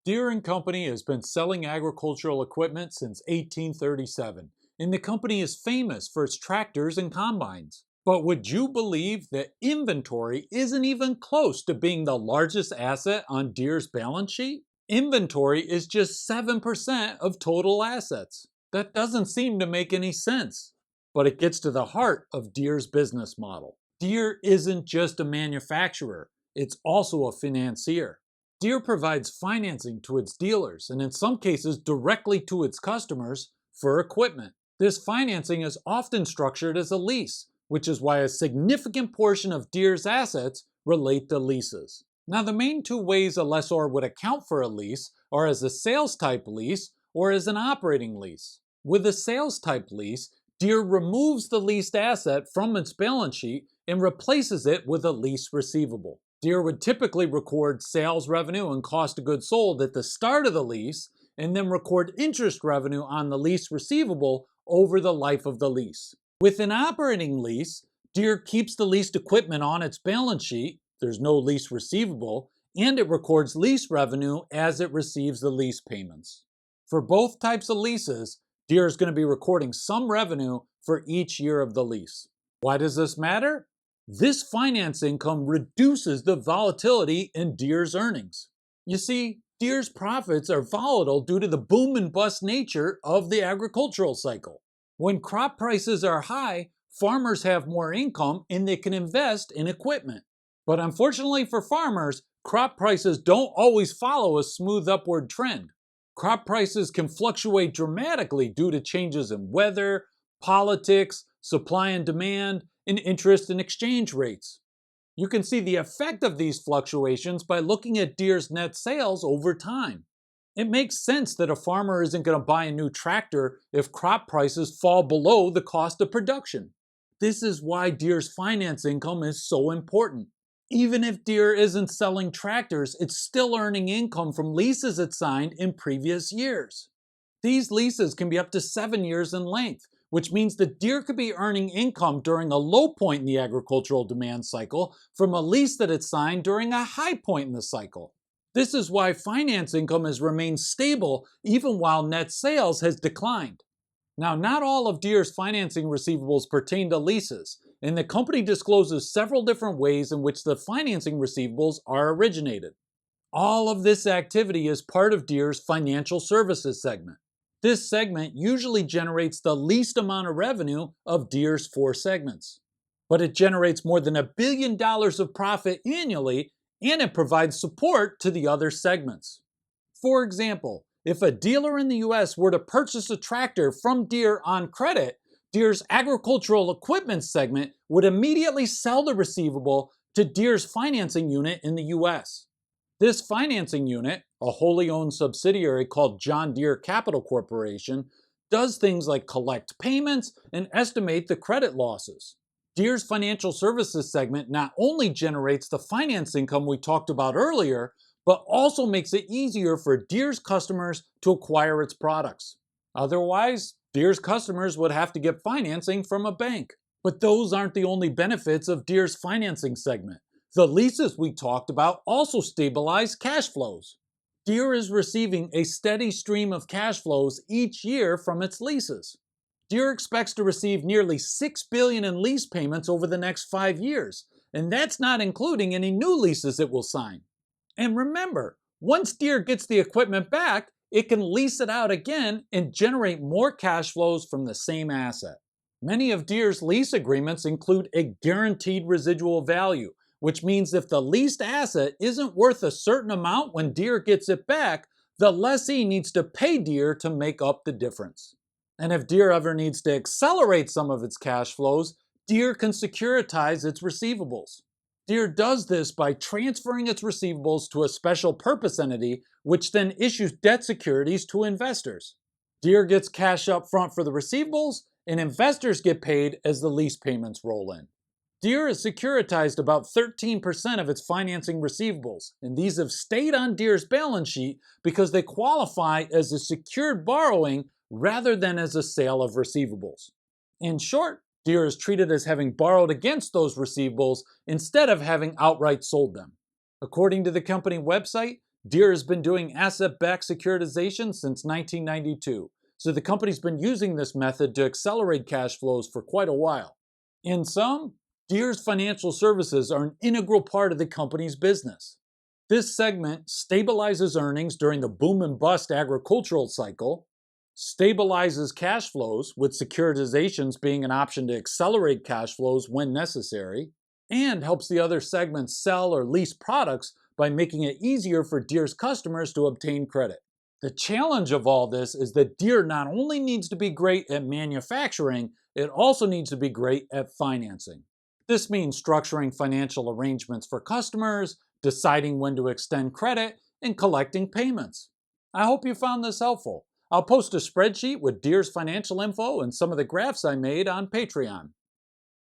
Deere & Company has been selling agricultural equipment since 1837, and the company is famous for its tractors and combines. But would you believe that inventory isn't even close to being the largest asset on Deere's balance sheet? Inventory is just 7% of total assets. That doesn't seem to make any sense. But it gets to the heart of Deere's business model. Deere isn't just a manufacturer, it's also a financier. Deere provides financing to its dealers and in some cases directly to its customers for equipment. This financing is often structured as a lease, which is why a significant portion of Deere's assets relate to leases. Now, the main two ways a lessor would account for a lease are as a sales type lease or as an operating lease. With a sales type lease, Deere removes the leased asset from its balance sheet and replaces it with a lease receivable. Deere would typically record sales revenue and cost of goods sold at the start of the lease and then record interest revenue on the lease receivable over the life of the lease. With an operating lease, Deere keeps the leased equipment on its balance sheet, there's no lease receivable, and it records lease revenue as it receives the lease payments. For both types of leases, Deere is going to be recording some revenue for each year of the lease. Why does this matter? This finance income reduces the volatility in Deere's earnings. You see, Deere's profits are volatile due to the boom and bust nature of the agricultural cycle. When crop prices are high, farmers have more income and they can invest in equipment. But unfortunately for farmers, crop prices don't always follow a smooth upward trend. Crop prices can fluctuate dramatically due to changes in weather, politics, supply and demand, and interest and exchange rates. You can see the effect of these fluctuations by looking at Deere's net sales over time. It makes sense that a farmer isn't going to buy a new tractor if crop prices fall below the cost of production. This is why Deere's finance income is so important. Even if Deere isn't selling tractors, it's still earning income from leases it signed in previous years. These leases can be up to 7 years in length, which means that Deere could be earning income during a low point in the agricultural demand cycle from a lease that it signed during a high point in the cycle. This is why finance income has remained stable even while net sales has declined. Now, not all of Deere's financing receivables pertain to leases, and the company discloses several different ways in which the financing receivables are originated. All of this activity is part of Deere's financial services segment. This segment usually generates the least amount of revenue of Deere's 4 segments. But it generates more than $1 billion of profit annually, and it provides support to the other segments. For example, if a dealer in the US were to purchase a tractor from Deere on credit, Deere's agricultural equipment segment would immediately sell the receivable to Deere's financing unit in the US. This financing unit, a wholly owned subsidiary called John Deere Capital Corporation, does things like collect payments and estimate the credit losses. Deere's financial services segment not only generates the finance income we talked about earlier, but also makes it easier for Deere's customers to acquire its products. Otherwise, Deere's customers would have to get financing from a bank. But those aren't the only benefits of Deere's financing segment. The leases we talked about also stabilize cash flows. Deere is receiving a steady stream of cash flows each year from its leases. Deere expects to receive nearly $6 billion in lease payments over the next 5 years, and that's not including any new leases it will sign. And remember, once Deere gets the equipment back, it can lease it out again and generate more cash flows from the same asset. Many of Deere's lease agreements include a guaranteed residual value, which means if the leased asset isn't worth a certain amount when Deere gets it back, the lessee needs to pay Deere to make up the difference. And if Deere ever needs to accelerate some of its cash flows, Deere can securitize its receivables. Deere does this by transferring its receivables to a special purpose entity, which then issues debt securities to investors. Deere gets cash up front for the receivables, and investors get paid as the lease payments roll in. Deere has securitized about 13% of its financing receivables, and these have stayed on Deere's balance sheet because they qualify as a secured borrowing rather than as a sale of receivables. In short, Deere is treated as having borrowed against those receivables instead of having outright sold them. According to the company website, Deere has been doing asset-backed securitization since 1992, so the company's been using this method to accelerate cash flows for quite a while. In sum, Deere's financial services are an integral part of the company's business. This segment stabilizes earnings during the boom and bust agricultural cycle, stabilizes cash flows, with securitizations being an option to accelerate cash flows when necessary, and helps the other segments sell or lease products by making it easier for Deere's customers to obtain credit. The challenge of all this is that Deere not only needs to be great at manufacturing, it also needs to be great at financing. This means structuring financial arrangements for customers, deciding when to extend credit, and collecting payments. I hope you found this helpful. I'll post a spreadsheet with Deere's financial info and some of the graphs I made on Patreon.